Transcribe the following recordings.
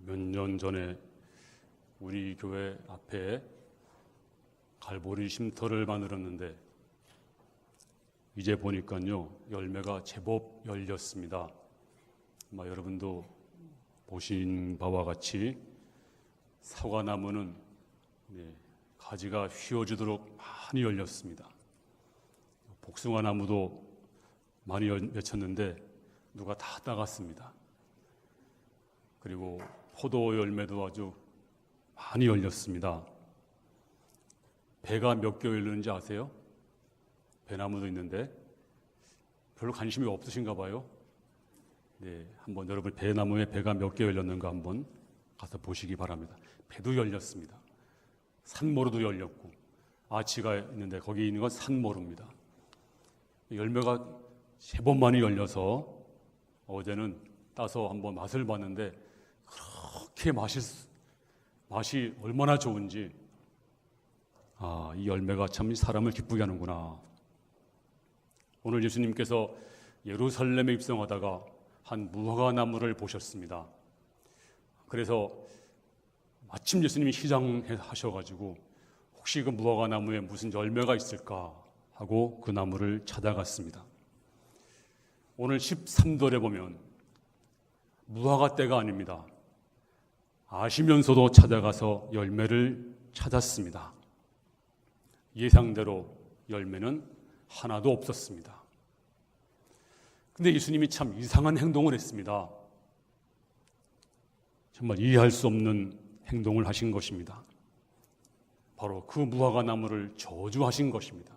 몇 년 전에 우리 교회 앞에 갈보리 쉼터를 만들었는데 이제 보니까요 열매가 제법 열렸습니다. 아마 여러분도 보신 바와 같이 사과나무는 가지가 휘어지도록 많이 열렸습니다. 복숭아나무도 많이 맺혔는데 누가 다 따갔습니다. 그리고 포도 열매도 아주 많이 열렸습니다. 배가 몇 개 열렸는지 아세요? 배나무도 있는데 별로 관심이 없으신가 봐요. 네, 한번 여러분 배나무에 배가 몇 개 열렸는가 한번 가서 보시기 바랍니다. 배도 열렸습니다. 산모루도 열렸고 아치가 있는데 거기 있는 건 산모루입니다. 열매가 제법 많이 열려서 어제는 따서 한번 맛을 봤는데 그렇게 맛이 얼마나 좋은지 이 열매가 참 사람을 기쁘게 하는구나. 오늘 예수님께서 예루살렘에 입성하다가 한 무화과 나무를 보셨습니다. 그래서 마침 예수님이 시장하셔가지고 혹시 그 무화과 나무에 무슨 열매가 있을까 하고 그 나무를 찾아갔습니다. 오늘 13절에 보면 무화과 때가 아닙니다. 아시면서도 찾아가서 열매를 찾았습니다. 예상대로 열매는 하나도 없었습니다. 근데 예수님이 참 이상한 행동을 했습니다. 정말 이해할 수 없는 행동을 하신 것입니다. 바로 그 무화과 나무를 저주하신 것입니다.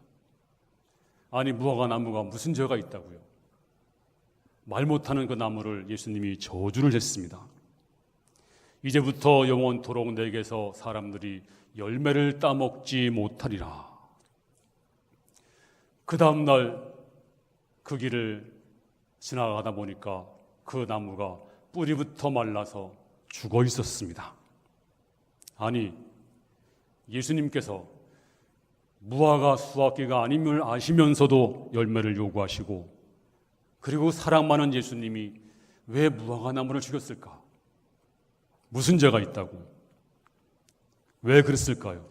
아니 무화과 나무가 무슨 죄가 있다고요? 말 못하는 그 나무를 예수님이 저주를 했습니다. 이제부터 영원토록 내게서 사람들이 열매를 따먹지 못하리라. 그 다음 날 그 길을 지나가다 보니까 그 나무가 뿌리부터 말라서 죽어 있었습니다. 아니 예수님께서 무화과 수확기가 아님을 아시면서도 열매를 요구하시고 그리고 사랑 많은 예수님이 왜 무화과 나무를 죽였을까? 무슨 죄가 있다고? 왜 그랬을까요?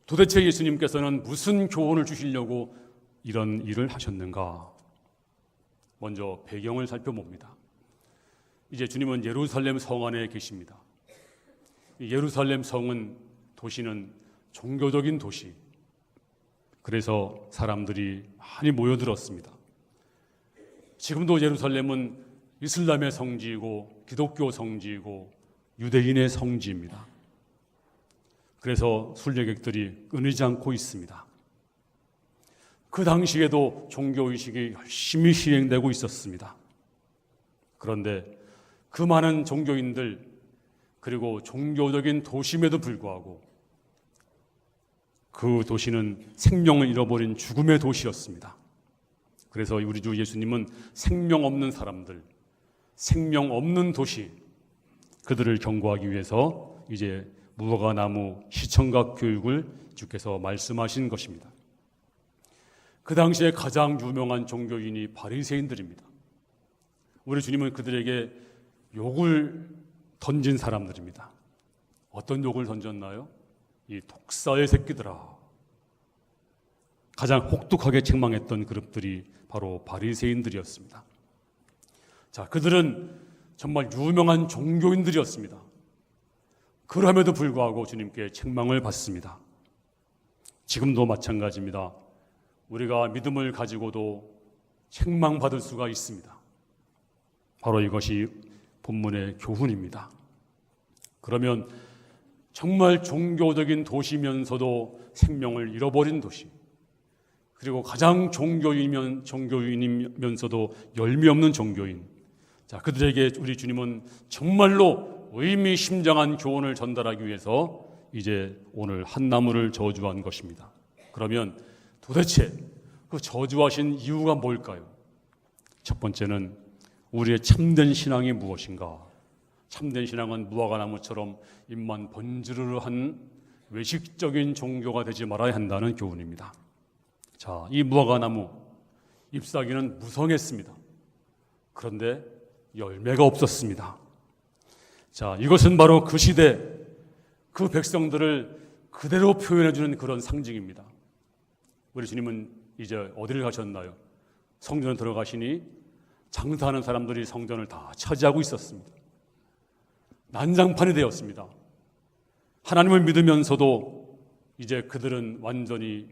도대체 예수님께서는 무슨 교훈을 주시려고 이런 일을 하셨는가? 먼저 배경을 살펴봅니다. 이제 주님은 예루살렘 성 안에 계십니다. 예루살렘 성은 도시는 종교적인 도시. 그래서 사람들이 많이 모여들었습니다. 지금도 예루살렘은 이슬람의 성지이고 기독교 성지이고 유대인의 성지입니다. 그래서 순례객들이 끊이지 않고 있습니다. 그 당시에도 종교의식이 열심히 시행되고 있었습니다. 그런데 그 많은 종교인들 그리고 종교적인 도심에도 불구하고 그 도시는 생명을 잃어버린 죽음의 도시였습니다. 그래서 우리 주 예수님은 생명 없는 사람들, 생명 없는 도시, 그들을 경고하기 위해서 이제 무화과 나무 시청각 교육을 주께서 말씀하신 것입니다. 그 당시에 가장 유명한 종교인이 바리새인들입니다. 우리 주님은 그들에게 욕을 던진 사람들입니다. 어떤 욕을 던졌나요? 이 독사의 새끼들아. 가장 혹독하게 책망했던 그룹들이 바로 바리새인들이었습니다. 자, 그들은 정말 유명한 종교인들이었습니다. 그럼에도 불구하고 주님께 책망을 받습니다. 지금도 마찬가지입니다. 우리가 믿음을 가지고도 책망받을 수가 있습니다. 바로 이것이 본문의 교훈입니다. 그러면 정말 종교적인 도시면서도 생명을 잃어버린 도시, 그리고 가장 종교인이면서도 열미 없는 종교인, 자, 그들에게 우리 주님은 정말로 의미심장한 교훈을 전달하기 위해서 이제 오늘 한 나무를 저주한 것입니다. 그러면 도대체 그 저주하신 이유가 뭘까요? 첫 번째는 우리의 참된 신앙이 무엇인가? 참된 신앙은 무화과 나무처럼 입만 번지르르한 외식적인 종교가 되지 말아야 한다는 교훈입니다. 자, 이 무화과 나무 잎사귀는 무성했습니다. 그런데 열매가 없었습니다. 자, 이것은 바로 그 시대 그 백성들을 그대로 표현해 주는 그런 상징입니다. 우리 주님은 이제 어디를 가셨나요? 성전에 들어가시니 장사하는 사람들이 성전을 다 차지하고 있었습니다. 난장판이 되었습니다. 하나님을 믿으면서도 이제 그들은 완전히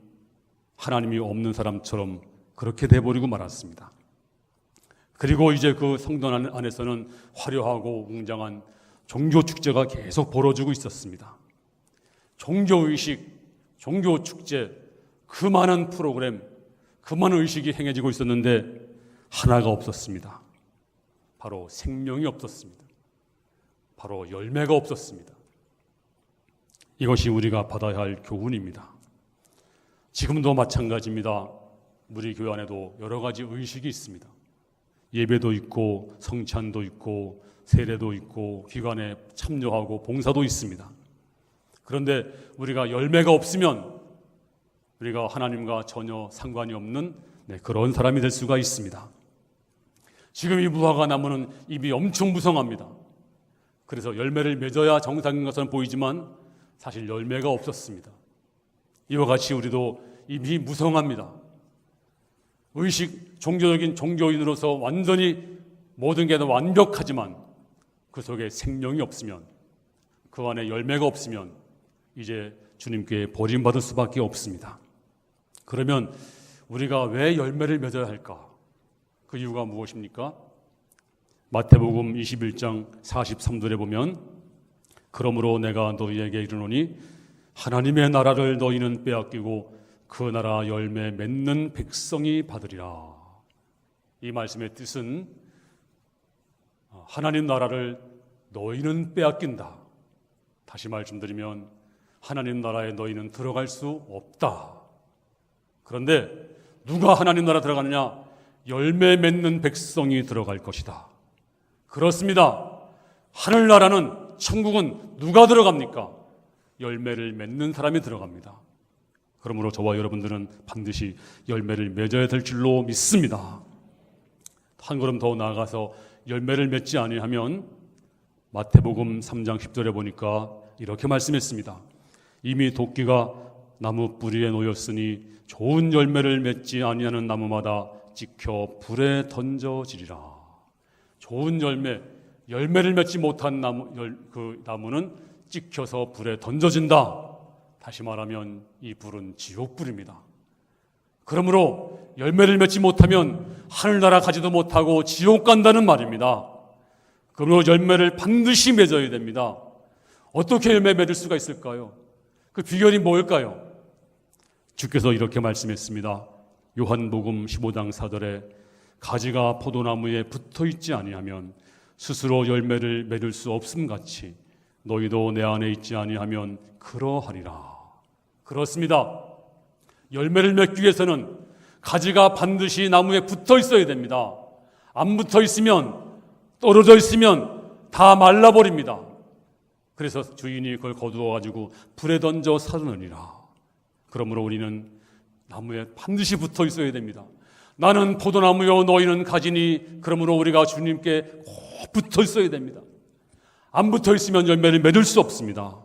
하나님이 없는 사람처럼 그렇게 돼버리고 말았습니다. 그리고 이제 그 성전 안에서는 화려하고 웅장한 종교 축제가 계속 벌어지고 있었습니다. 종교의식, 종교축제, 그 많은 프로그램, 그 많은 의식이 행해지고 있었는데 하나가 없었습니다. 바로 생명이 없었습니다. 바로 열매가 없었습니다. 이것이 우리가 받아야 할 교훈입니다. 지금도 마찬가지입니다. 우리 교회 안에도 여러 가지 의식이 있습니다. 예배도 있고 성찬도 있고 세례도 있고 기관에 참여하고 봉사도 있습니다. 그런데 우리가 열매가 없으면 우리가 하나님과 전혀 상관이 없는 그런 사람이 될 수가 있습니다. 지금 이 무화과 나무는 잎이 엄청 무성합니다. 그래서 열매를 맺어야 정상인 것처럼 보이지만 사실 열매가 없었습니다. 이와 같이 우리도 잎이 무성합니다. 의식, 종교적인 종교인으로서 완전히 모든 게 다 완벽하지만 그 속에 생명이 없으면, 그 안에 열매가 없으면 이제 주님께 버림받을 수밖에 없습니다. 그러면 우리가 왜 열매를 맺어야 할까? 그 이유가 무엇입니까? 마태복음 21장 43절에 보면 그러므로 내가 너희에게 이르노니 하나님의 나라를 너희는 빼앗기고 그 나라 열매 맺는 백성이 받으리라. 이 말씀의 뜻은 하나님 나라를 너희는 빼앗긴다. 다시 말씀드리면 하나님 나라에 너희는 들어갈 수 없다. 그런데 누가 하나님 나라 들어가느냐? 열매 맺는 백성이 들어갈 것이다. 그렇습니다. 하늘나라는, 천국은 누가 들어갑니까? 열매를 맺는 사람이 들어갑니다. 그러므로 저와 여러분들은 반드시 열매를 맺어야 될 줄로 믿습니다. 한 걸음 더 나아가서 열매를 맺지 아니하면 마태복음 3장 10절에 보니까 이렇게 말씀했습니다. 이미 도끼가 나무 뿌리에 놓였으니 좋은 열매를 맺지 아니하는 나무마다 찍혀 불에 던져지리라. 좋은 열매를 맺지 못한 그 나무는 찍혀서 불에 던져진다. 다시 말하면 이 불은 지옥불입니다. 그러므로 열매를 맺지 못하면 하늘나라 가지도 못하고 지옥 간다는 말입니다. 그러므로 열매를 반드시 맺어야 됩니다. 어떻게 열매 맺을 수가 있을까요? 그 비결이 뭘까요? 주께서 이렇게 말씀했습니다. 요한복음 15장 4절에 가지가 포도나무에 붙어있지 아니하면 스스로 열매를 맺을 수 없음같이 너희도 내 안에 있지 아니하면 그러하리라. 그렇습니다. 열매를 맺기 위해서는 가지가 반드시 나무에 붙어 있어야 됩니다. 안 붙어 있으면, 떨어져 있으면 다 말라버립니다. 그래서 주인이 그걸 거두어가지고 불에 던져 사르느니라. 그러므로 우리는 나무에 반드시 붙어 있어야 됩니다. 나는 포도나무요 너희는 가지니, 그러므로 우리가 주님께 꼭 붙어 있어야 됩니다. 안 붙어 있으면 열매를 맺을 수 없습니다.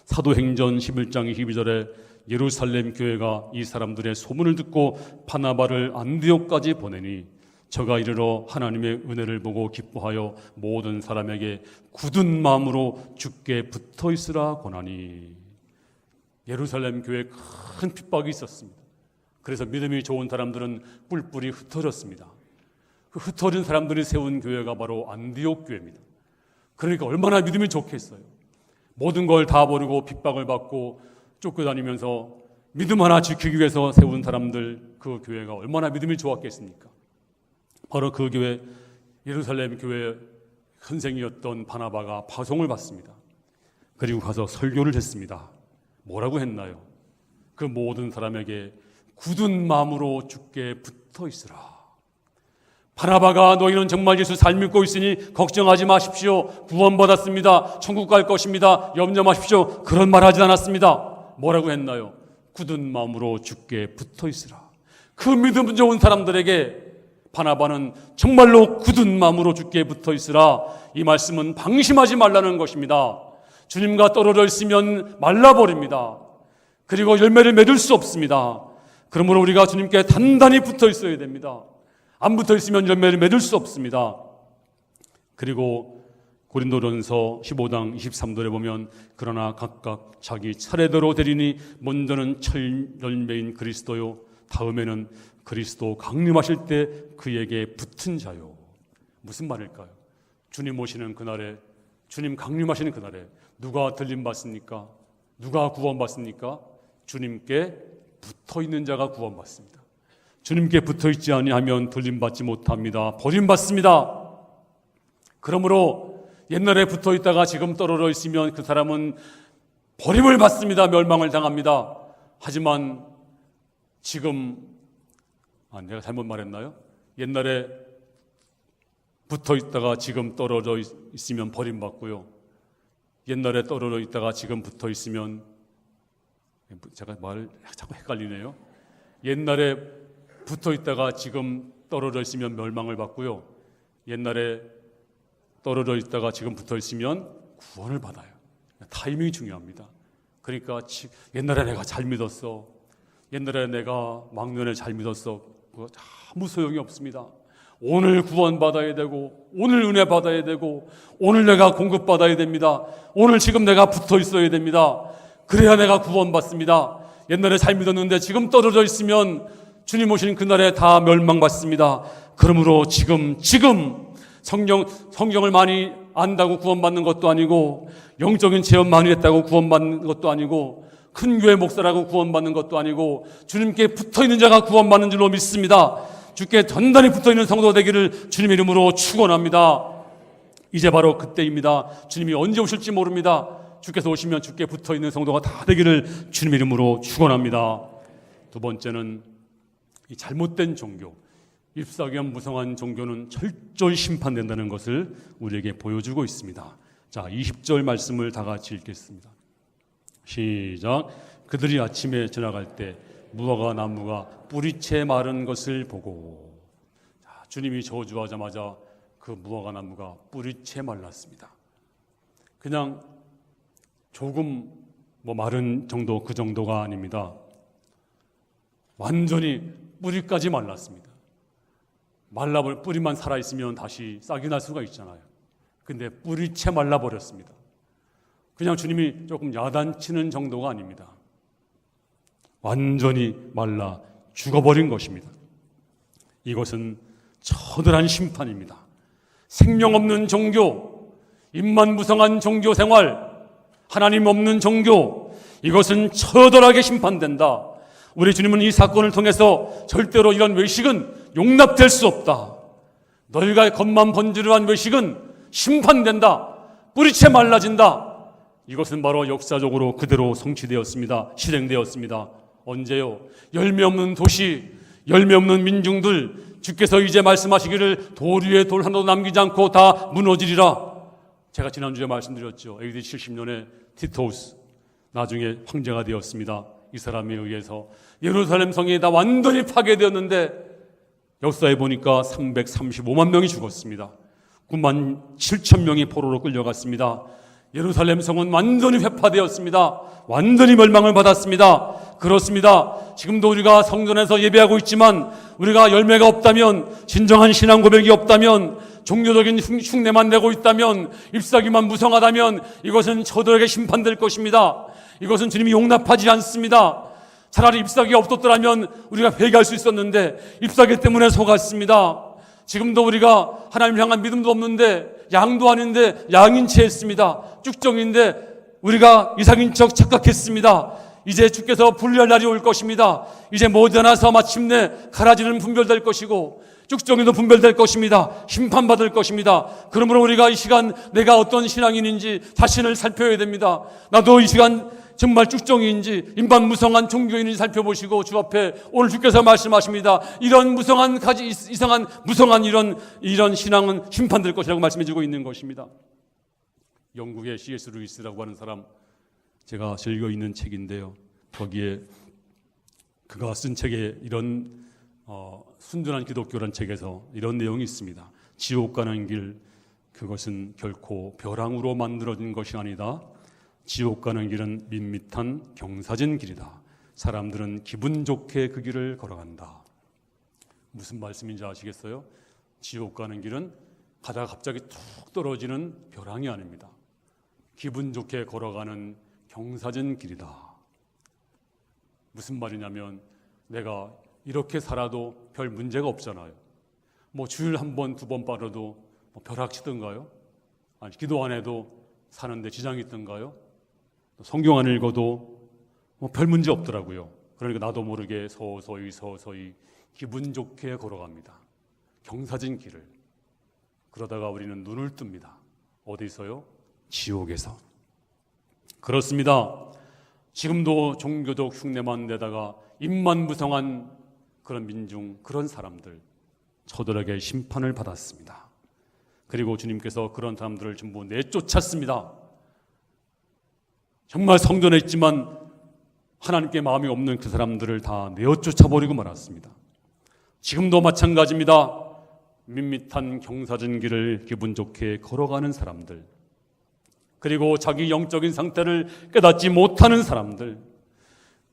사도행전 11장 22절에 예루살렘 교회가 이 사람들의 소문을 듣고 바나바를 안디옥까지 보내니 저가 이르러 하나님의 은혜를 보고 기뻐하여 모든 사람에게 굳은 마음으로 주께 붙어 있으라 권하니. 예루살렘 교회에 큰 핍박이 있었습니다. 그래서 믿음이 좋은 사람들은 뿔뿔이 흩어졌습니다. 그 흩어진 사람들이 세운 교회가 바로 안디옥 교회입니다. 그러니까 얼마나 믿음이 좋겠어요. 모든 걸 다 버리고 핍박을 받고 쫓겨다니면서 믿음 하나 지키기 위해서 세운 사람들, 그 교회가 얼마나 믿음이 좋았겠습니까? 바로 그 교회, 예루살렘 교회 선생이었던 바나바가 파송을 받습니다. 그리고 가서 설교를 했습니다. 뭐라고 했나요? 그 모든 사람에게 굳은 마음으로 주께 붙어 있으라. 바나바가 너희는 정말 예수 잘 믿고 있으니 걱정하지 마십시오. 구원받았습니다. 천국 갈 것입니다. 염려 마십시오. 그런 말 하지 않았습니다. 뭐라고 했나요? 굳은 마음으로 주께 붙어 있으라. 그 믿음 좋은 사람들에게 바나바는 정말로 굳은 마음으로 주께 붙어 있으라. 이 말씀은 방심하지 말라는 것입니다. 주님과 떨어져 있으면 말라버립니다. 그리고 열매를 맺을 수 없습니다. 그러므로 우리가 주님께 단단히 붙어 있어야 됩니다. 안 붙어 있으면 열매를 맺을 수 없습니다. 그리고 고린도전서 15장 23절에 보면 그러나 각각 자기 차례대로 되리니 먼저는 첫 열매인 그리스도요 다음에는 그리스도 강림하실 때 그에게 붙은 자요. 무슨 말일까요? 주님 오시는 그날에, 주님 강림하시는 그날에 누가 들림받습니까? 누가 구원받습니까? 주님께 붙어있는 자가 구원받습니다. 주님께 붙어있지 아니하면 들림받지 못합니다. 버림받습니다. 그러므로 옛날에 붙어있다가 지금 떨어져 있으면 그 사람은 버림을 받습니다. 멸망을 당합니다. 하지만 지금 내가 잘못 말했나요? 옛날에 붙어있다가 지금 떨어져 있으면 버림받고요. 옛날에 떨어져 있다가 지금 붙어있으면 제가 말 자꾸 헷갈리네요. 옛날에 붙어있다가 지금 떨어져 있으면 멸망을 받고요. 옛날에 떨어져 있다가 지금 붙어있으면 구원을 받아요. 타이밍이 중요합니다. 그러니까 옛날에 내가 잘 믿었어. 옛날에 내가 막년에 잘 믿었어. 그거 아무 소용이 없습니다. 오늘 구원받아야 되고 오늘 은혜 받아야 되고 오늘 내가 공급받아야 됩니다. 오늘 지금 내가 붙어 있어야 됩니다. 그래야 내가 구원받습니다. 옛날에 잘 믿었는데 지금 떨어져 있으면 주님 오신 그날에 다 멸망받습니다. 그러므로 지금 성경을 많이 안다고 구원받는 것도 아니고 영적인 체험 많이 했다고 구원받는 것도 아니고 큰 교회 목사라고 구원받는 것도 아니고 주님께 붙어있는 자가 구원받는 줄로 믿습니다. 주께 단단히 붙어있는 성도 되기를 주님의 이름으로 축원합니다. 이제 바로 그때입니다. 주님이 언제 오실지 모릅니다. 주께서 오시면 주께 붙어있는 성도가 다 되기를 주님의 이름으로 축원합니다. 두 번째는 이 잘못된 종교, 잎사귀한 무성한 종교는 철저히 심판된다는 것을 우리에게 보여주고 있습니다. 자, 20절 말씀을 다 같이 읽겠습니다. 시작. 그들이 아침에 지나갈 때 무화과 나무가 뿌리채 마른 것을 보고, 자, 주님이 저주하자마자 그 무화과 나무가 뿌리채 말랐습니다. 그냥 조금 마른 정도, 그 정도가 아닙니다. 완전히 뿌리까지 말랐습니다. 말라볼 뿌리만 살아있으면 다시 싹이 날 수가 있잖아요. 근데 뿌리채 말라버렸습니다. 그냥 주님이 조금 야단치는 정도가 아닙니다. 완전히 말라 죽어버린 것입니다. 이것은 처절한 심판입니다. 생명 없는 종교, 입만 무성한 종교 생활, 하나님 없는 종교, 이것은 처절하게 심판된다. 우리 주님은 이 사건을 통해서 절대로 이런 외식은 용납될 수 없다. 너희가 겉만 번지르한 외식은 심판된다. 뿌리채 말라진다. 이것은 바로 역사적으로 그대로 성취되었습니다. 실행되었습니다. 언제요? 열매 없는 도시, 열매 없는 민중들, 주께서 이제 말씀하시기를 돌 위에 돌 하나도 남기지 않고 다 무너지리라. 제가 지난주에 말씀드렸죠. AD 70년에 티토스, 나중에 황제가 되었습니다. 이 사람에 의해서 예루살렘 성이 다 완전히 파괴되었는데 역사에 보니까 335만 명이 죽었습니다. 9만 7천 명이 포로로 끌려갔습니다. 예루살렘 성은 완전히 회파되었습니다. 완전히 멸망을 받았습니다. 그렇습니다. 지금도 우리가 성전에서 예배하고 있지만 우리가 열매가 없다면, 진정한 신앙 고백이 없다면, 종교적인 흉내만 내고 있다면, 잎사귀만 무성하다면 이것은 처절하게 심판될 것입니다. 이것은 주님이 용납하지 않습니다. 차라리 잎사귀가 없었더라면 우리가 회개할 수 있었는데 잎사귀 때문에 속았습니다. 지금도 우리가 하나님을 향한 믿음도 없는데, 양도 아닌데 양인 채 했습니다. 쭉정인데 우리가 이상인 척 착각했습니다. 이제 주께서 분리할 날이 올 것입니다. 이제 모자라서 마침내 가라지는 분별될 것이고 쭉정이도 분별될 것입니다. 심판받을 것입니다. 그러므로 우리가 이 시간 내가 어떤 신앙인인지 자신을 살펴야 됩니다. 나도 이 시간 정말 쭉정이인지 인반 무성한 종교인인지 살펴보시고 주 앞에 오늘 주께서 말씀하십니다. 이런 무성한 이상한 무성한 이런 신앙은 심판될 것이라고 말씀해주고 있는 것입니다. 영국의 C.S. 루이스라고 하는 사람, 제가 즐겨 읽는 책인데요. 거기에 그가 쓴 책에 이런 순전한 기독교란 책에서 이런 내용이 있습니다. 지옥 가는 길, 그것은 결코 벼랑으로 만들어진 것이 아니다. 지옥 가는 길은 밋밋한 경사진 길이다. 사람들은 기분 좋게 그 길을 걸어간다. 무슨 말씀인지 아시겠어요? 지옥 가는 길은 가다가 갑자기 툭 떨어지는 벼랑이 아닙니다. 기분 좋게 걸어가는 경사진 길이다. 무슨 말이냐면 내가 이렇게 살아도 별 문제가 없잖아요. 뭐 주일 한 번, 두 번 빠져도 뭐 벼락치던가요? 아니, 기도 안 해도 사는데 지장이 있던가요? 성경 안 읽어도 뭐 별 문제 없더라고요. 그러니까 나도 모르게 서서히 기분 좋게 걸어갑니다. 경사진 길을. 그러다가 우리는 눈을 뜹니다. 어디서요? 지옥에서. 그렇습니다. 지금도 종교적 흉내만 내다가 입만 무성한 그런 민중, 그런 사람들, 저들에게 심판을 받았습니다. 그리고 주님께서 그런 사람들을 전부 내쫓았습니다. 정말 성전에 있지만 하나님께 마음이 없는 그 사람들을 다 내어쫓아버리고 말았습니다. 지금도 마찬가지입니다. 밋밋한 경사진 길을 기분 좋게 걸어가는 사람들, 그리고 자기 영적인 상태를 깨닫지 못하는 사람들,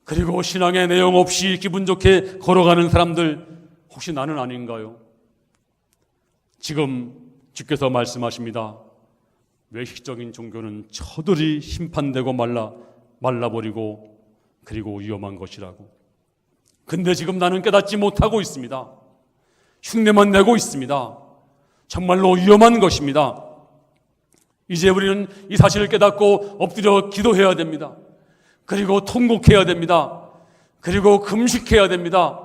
그리고 신앙의 내용 없이 기분 좋게 걸어가는 사람들, 혹시 나는 아닌가요? 지금 주께서 말씀하십니다. 외식적인 종교는 저들이 심판되고 말라버리고 그리고 위험한 것이라고. 근데 지금 나는 깨닫지 못하고 있습니다. 흉내만 내고 있습니다. 정말로 위험한 것입니다. 이제 우리는 이 사실을 깨닫고 엎드려 기도해야 됩니다. 그리고 통곡해야 됩니다. 그리고 금식해야 됩니다.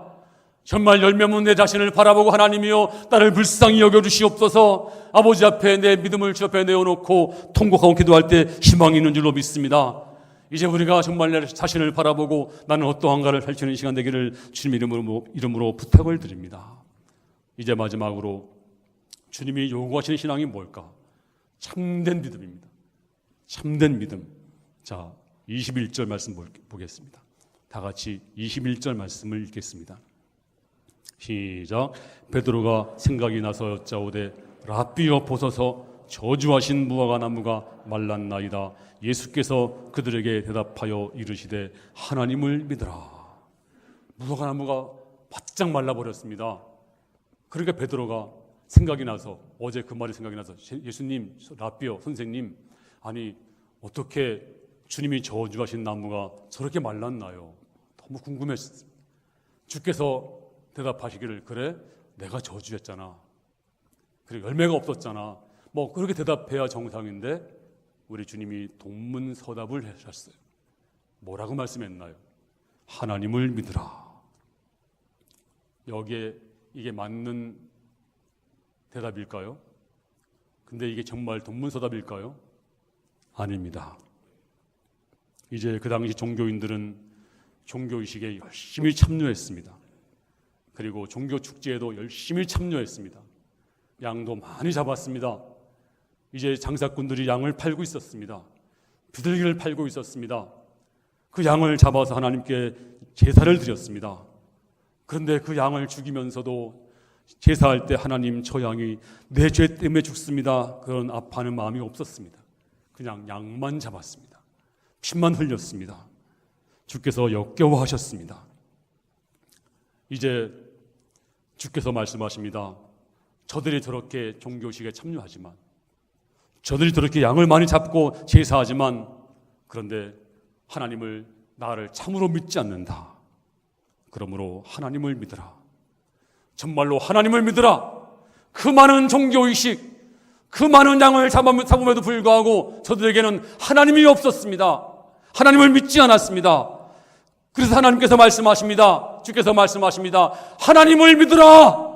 정말 열매없는 내 자신을 바라보고 하나님이여 나를 불쌍히 여겨주시옵소서. 아버지 앞에 내 믿음을 주 앞에 내어놓고 통곡하고 기도할 때 희망이 있는 줄로 믿습니다. 이제 우리가 정말 내 자신을 바라보고 나는 어떠한가를 펼치는 시간 되기를 주님 이름으로 부탁을 드립니다. 이제 마지막으로 주님이 요구하시는 신앙이 뭘까? 참된 믿음입니다. 참된 믿음. 자, 21절 말씀 보겠습니다. 다 같이 21절 말씀을 읽겠습니다. 시작. 베드로가 생각이 나서 여짜오되 랍비여 보소서 저주하신 무화과 나무가 말랐나이다. 예수께서 그들에게 대답하여 이르시되 하나님을 믿으라. 무화과 나무가 바짝 말라버렸습니다. 그러니까 베드로가 생각이 나서, 어제 그 말이 생각이 나서, 예수님, 랍비여, 선생님, 아니 어떻게 주님이 저주하신 나무가 저렇게 말랐나요? 너무 궁금했습니다. 주께서 대답하시기를, 그래? 내가 저주했잖아. 그리고 열매가 없었잖아. 뭐 그렇게 대답해야 정상인데 우리 주님이 동문서답을 하셨어요. 뭐라고 말씀했나요? 하나님을 믿으라. 여기에 이게 맞는 대답일까요? 근데 이게 정말 동문서답일까요? 아닙니다. 이제 그 당시 종교인들은 종교의식에 열심히 참여했습니다. 그리고 종교축제에도 열심히 참여했습니다. 양도 많이 잡았습니다. 이제 장사꾼들이 양을 팔고 있었습니다. 비둘기를 팔고 있었습니다. 그 양을 잡아서 하나님께 제사를 드렸습니다. 그런데 그 양을 죽이면서도 제사할 때 하나님, 저 양이 내 죄 때문에 죽습니다, 그런 아파하는 마음이 없었습니다. 그냥 양만 잡았습니다. 피만 흘렸습니다. 주께서 역겨워하셨습니다. 이제 주께서 말씀하십니다. 저들이 저렇게 종교식에 참여하지만, 저들이 저렇게 양을 많이 잡고 제사하지만, 그런데 하나님을, 나를 참으로 믿지 않는다. 그러므로 하나님을 믿으라. 정말로 하나님을 믿으라. 그 많은 종교의식, 그 많은 양을 잡음에도 불구하고 저들에게는 하나님이 없었습니다. 하나님을 믿지 않았습니다. 그래서 하나님께서 말씀하십니다. 주께서 말씀하십니다. 하나님을 믿으라.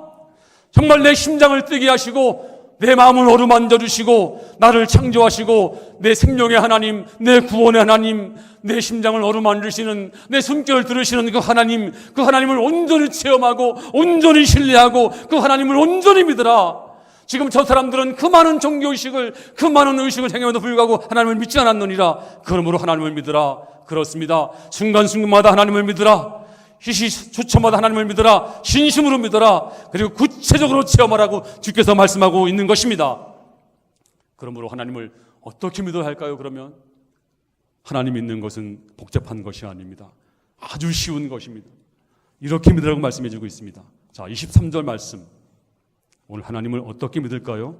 정말 내 심장을 뜨게 하시고 내 마음을 어루만져 주시고 나를 창조하시고 내 생명의 하나님, 내 구원의 하나님, 내 심장을 어루만지시는, 내 숨결을 들으시는 그 하나님, 그 하나님을 온전히 체험하고 온전히 신뢰하고 그 하나님을 온전히 믿으라. 지금 저 사람들은 그 많은 종교의식을, 그 많은 의식을 행함에도 불구하고 하나님을 믿지 않았느니라. 그러므로 하나님을 믿으라. 그렇습니다. 순간순간마다 하나님을 믿으라. 시시초초마다 하나님을 믿어라, 신심으로 믿어라, 그리고 구체적으로 체험하라고 주께서 말씀하고 있는 것입니다. 그러므로 하나님을 어떻게 믿어야 할까요? 그러면 하나님 믿는 것은 복잡한 것이 아닙니다. 아주 쉬운 것입니다. 이렇게 믿으라고 말씀해 주고 있습니다. 자, 23절 말씀. 오늘 하나님을 어떻게 믿을까요?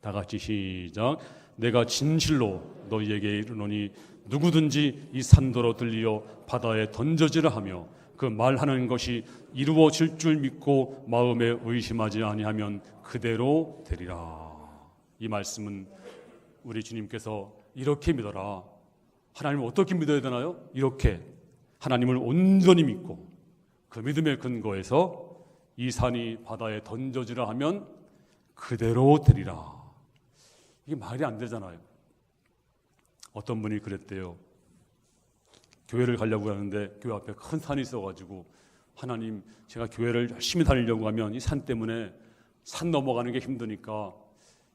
다 같이 시작. 내가 진실로 너희에게 이르노니 누구든지 이 산더러 들리어 바다에 던져지라 하며 그 말하는 것이 이루어질 줄 믿고 마음에 의심하지 아니하면 그대로 되리라. 이 말씀은 우리 주님께서 이렇게 믿어라. 하나님을 어떻게 믿어야 되나요? 이렇게 하나님을 온전히 믿고 그 믿음의 근거에서 이 산이 바다에 던져지라 하면 그대로 되리라. 이게 말이 안 되잖아요. 어떤 분이 그랬대요. 교회를 가려고 하는데 교회 앞에 큰 산이 있어가지고 하나님, 제가 교회를 열심히 다니려고 하면 이 산 때문에 산 넘어가는 게 힘드니까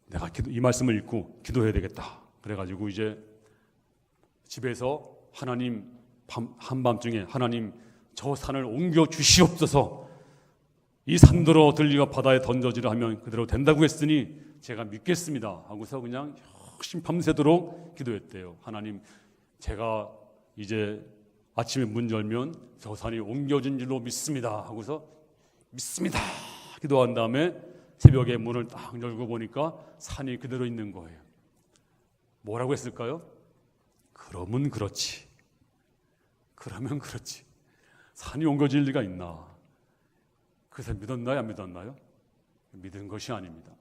내가 이 말씀을 읽고 기도해야 되겠다. 그래가지고 이제 집에서 하나님, 한밤중에 하나님 저 산을 옮겨 주시옵소서, 이 산더러 들리어 바다에 던져지라 하면 그대로 된다고 했으니 제가 믿겠습니다 하고서 그냥 열심히 밤새도록 기도했대요. 하나님, 제가 이제 아침에 문 열면 저 산이 옮겨진 줄로 믿습니다 하고서 믿습니다 기도한 다음에 새벽에 문을 딱 열고 보니까 산이 그대로 있는 거예요. 뭐라고 했을까요? 그러면 그렇지. 그러면 그렇지. 산이 옮겨질 리가 있나? 그래서 믿었나요? 안 믿었나요? 믿은 것이 아닙니다.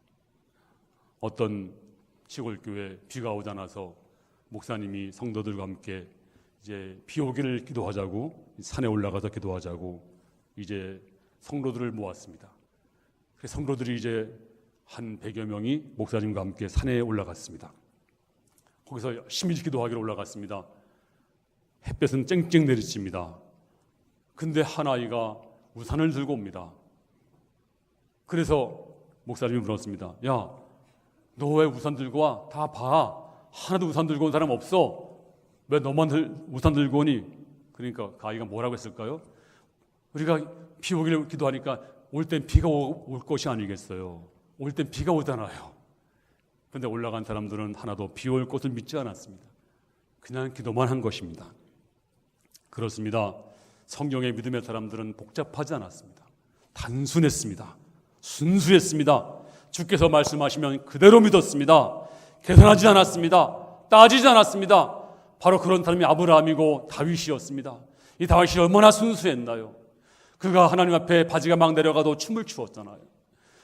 어떤 시골교회 비가 오지 않아서 목사님이 성도들과 함께 이제 비 오기를 기도하자고 산에 올라가서 기도하자고 이제 성도들을 모았습니다. 그래서 성도들이 이제 한 100여 명이 목사님과 함께 산에 올라갔습니다. 거기서 열심히 기도하기로 올라갔습니다. 햇볕은 쨍쨍 내리칩니다. 근데 한 아이가 우산을 들고 옵니다. 그래서 목사님이 물었습니다. 야, 너 왜 우산 들고 와? 다 봐. 하나도 우산 들고 온 사람 없어. 왜 너만 우산 들고 오니? 그러니까 그 아이가 뭐라고 했을까요? 우리가 비 오기를 기도하니까 올 땐 비가 올 것이 아니겠어요. 올 땐 비가 오잖아요. 그런데 올라간 사람들은 하나도 비 올 것을 믿지 않았습니다. 그냥 기도만 한 것입니다. 그렇습니다. 성경의 믿음의 사람들은 복잡하지 않았습니다. 단순했습니다. 순수했습니다. 주께서 말씀하시면 그대로 믿었습니다. 계산하지 않았습니다. 따지지 않았습니다. 바로 그런 사람이 아브라함이고 다윗이었습니다. 이 다윗이 얼마나 순수했나요? 그가 하나님 앞에 바지가 막 내려가도 춤을 추었잖아요.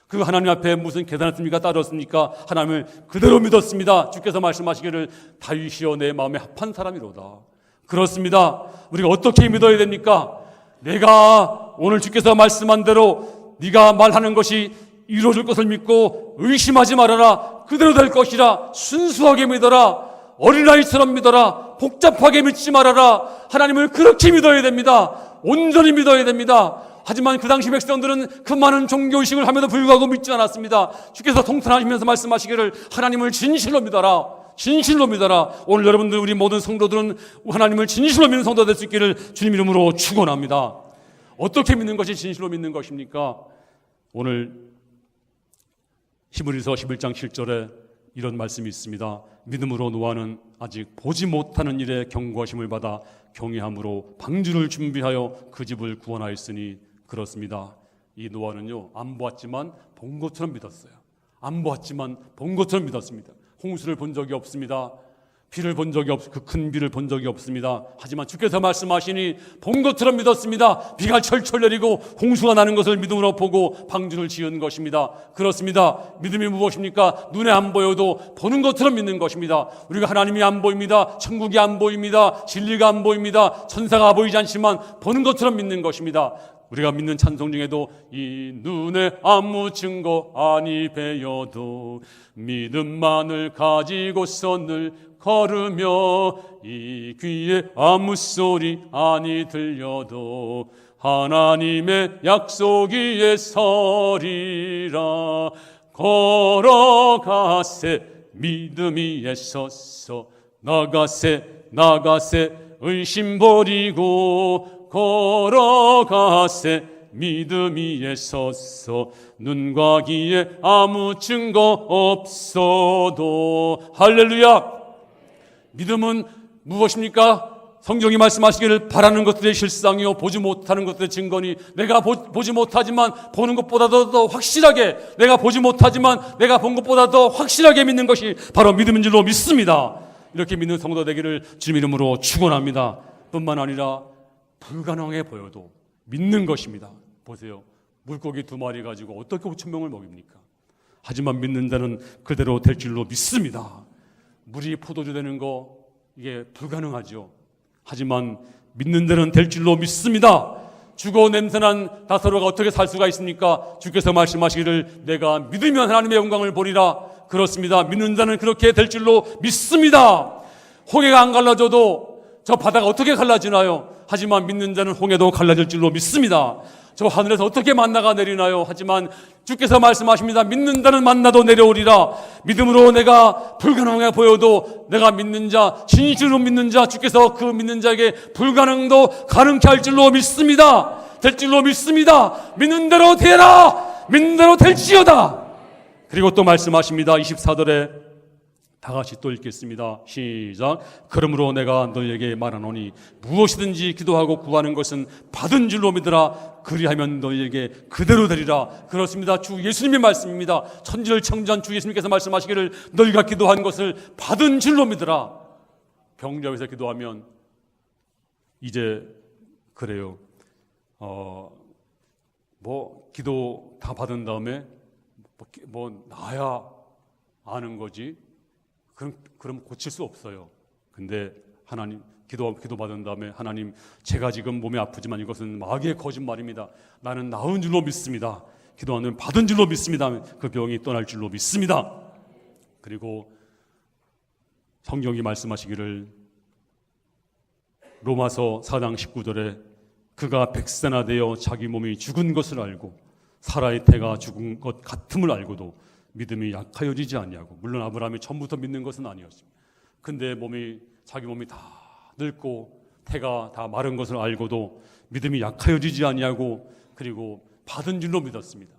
그가 하나님 앞에 무슨 계산했습니까? 따졌습니까? 하나님을 그대로 믿었습니다. 주께서 말씀하시기를 다윗이여 내 마음에 합한 사람이로다. 그렇습니다. 우리가 어떻게 믿어야 됩니까? 내가 오늘 주께서 말씀한 대로 네가 말하는 것이 이루어질 것을 믿고 의심하지 말아라. 그대로 될 것이라. 순수하게 믿어라. 어린아이처럼 믿어라. 복잡하게 믿지 말아라. 하나님을 그렇게 믿어야 됩니다. 온전히 믿어야 됩니다. 하지만 그 당시 백성들은 그 많은 종교의식을 함에도 불구하고 믿지 않았습니다. 주께서 통탄하시면서 말씀하시기를 하나님을 진실로 믿어라. 진실로 믿어라. 오늘 여러분들, 우리 모든 성도들은 하나님을 진실로 믿는 성도가 될 수 있기를 주님 이름으로 축원합니다. 어떻게 믿는 것이 진실로 믿는 것입니까? 오늘 히브리서 11장 7절에 이런 말씀이 있습니다. 믿음으로 노아는 아직 보지 못하는 일에 경고하심을 받아 경외함으로 방주를 준비하여 그 집을 구원하였으니 그렇습니다. 이 노아는요, 안 보았지만 본 것처럼 믿었어요. 안 보았지만 본 것처럼 믿었습니다. 홍수를 본 적이 없습니다. 비를 본 적이 그 큰 비를 본 적이 없습니다. 하지만 주께서 말씀하시니 본 것처럼 믿었습니다. 비가 철철 내리고 홍수가 나는 것을 믿음으로 보고 방주를 지은 것입니다. 그렇습니다. 믿음이 무엇입니까? 눈에 안 보여도 보는 것처럼 믿는 것입니다. 우리가 하나님이 안 보입니다. 천국이 안 보입니다. 진리가 안 보입니다. 천사가 보이지 않지만 보는 것처럼 믿는 것입니다. 우리가 믿는 찬송 중에도 이 눈에 아무 증거 아니 배여도 믿음만을 가지고서 늘 걸으며 이 귀에 아무 소리 아니 들려도 하나님의 약속 위에 서리라. 걸어가세 믿음 위에 서서 나가세 의심 버리고 걸어가세 믿음 위에 섰어 눈과 귀에 아무 증거 없어도. 할렐루야. 믿음은 무엇입니까? 성경이 말씀하시기를 바라는 것들의 실상이요 보지 못하는 것들의 증거니, 내가 보지 못하지만 보는 것보다도 더 확실하게, 내가 보지 못하지만 내가 본 것보다 더 확실하게 믿는 것이 바로 믿음인 줄로 믿습니다. 이렇게 믿는 성도 되기를 주님 이름으로 축원합니다. 뿐만 아니라 불가능해 보여도 믿는 것입니다. 보세요. 물고기 2마리 가지고 어떻게 5,000명을 먹입니까? 하지만 믿는 자는 그대로 될 줄로 믿습니다. 물이 포도주 되는 거 이게 불가능하죠. 하지만 믿는 자는 될 줄로 믿습니다. 죽어 냄새난 나사로가 어떻게 살 수가 있습니까? 주께서 말씀하시기를 내가 믿으면 하나님의 영광을 보리라. 그렇습니다. 믿는 자는 그렇게 될 줄로 믿습니다. 홍해가 안 갈라져도 저 바다가 어떻게 갈라지나요? 하지만 믿는 자는 홍해도 갈라질 줄로 믿습니다. 저 하늘에서 어떻게 만나가 내리나요? 하지만 주께서 말씀하십니다. 믿는 자는 만나도 내려오리라. 믿음으로 내가 불가능해 보여도 내가 믿는 자, 진실로 믿는 자, 주께서 그 믿는 자에게 불가능도 가능케 할 줄로 믿습니다. 될 줄로 믿습니다. 믿는 대로 되라. 믿는 대로 될지어다. 그리고 또 말씀하십니다. 24절에 다 같이 또 읽겠습니다. 시작. 그러므로 내가 너희에게 말하노니 무엇이든지 기도하고 구하는 것은 받은 줄로 믿으라. 그리하면 너희에게 그대로 되리라. 그렇습니다. 주 예수님의 말씀입니다. 천지를 창조한 주 예수님께서 말씀하시기를 너희가 기도한 것을 받은 줄로 믿으라. 병자에서 기도하면 이제 그래요. 기도 다 받은 다음에 나야 아는 거지. 그럼 고칠 수 없어요. 근데 하나님 기도 받은 다음에 하나님 제가 지금 몸이 아프지만 이것은 마귀의 거짓말입니다. 나는 나은 줄로 믿습니다. 기도하면 받은 줄로 믿습니다. 그 병이 떠날 줄로 믿습니다. 그리고 성경이 말씀하시기를 로마서 4장 19절에 그가 백세나 되어 자기 몸이 죽은 것을 알고 사라의 태가 죽은 것 같음을 알고도 믿음이 약하여지지 아니하고, 물론 아브라함이 처음부터 믿는 것은 아니었습니다. 근데 자기 몸이 다 늙고 태가 다 마른 것을 알고도 믿음이 약하여지지 아니하고, 그리고 받은 줄로 믿었습니다.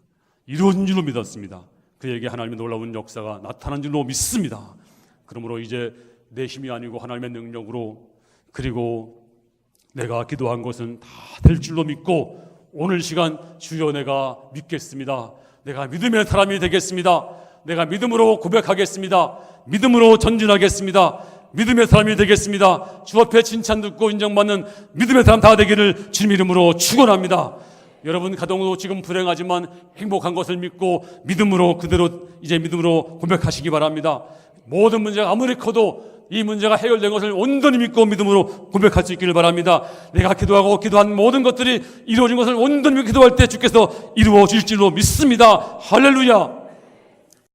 이루어진 줄로 믿었습니다. 그에게 하나님의 놀라운 역사가 나타난 줄로 믿습니다. 그러므로 이제 내 힘이 아니고 하나님의 능력으로, 그리고 내가 기도한 것은 다 될 줄로 믿고, 오늘 시간 주여 내가 믿겠습니다. 내가 믿음의 사람이 되겠습니다. 내가 믿음으로 고백하겠습니다. 믿음으로 전진하겠습니다. 믿음의 사람이 되겠습니다. 주 앞에 칭찬 듣고 인정받는 믿음의 사람 다 되기를 주님 이름으로 축원합니다. 여러분 가정도 지금 불행하지만 행복한 것을 믿고 믿음으로 그대로 이제 믿음으로 고백하시기 바랍니다. 모든 문제가 아무리 커도 이 문제가 해결된 것을 온전히 믿고 믿음으로 고백할 수 있기를 바랍니다. 내가 기도하고 기도한 모든 것들이 이루어진 것을 온전히 기도할 때 주께서 이루어 주실 줄로 믿습니다. 할렐루야.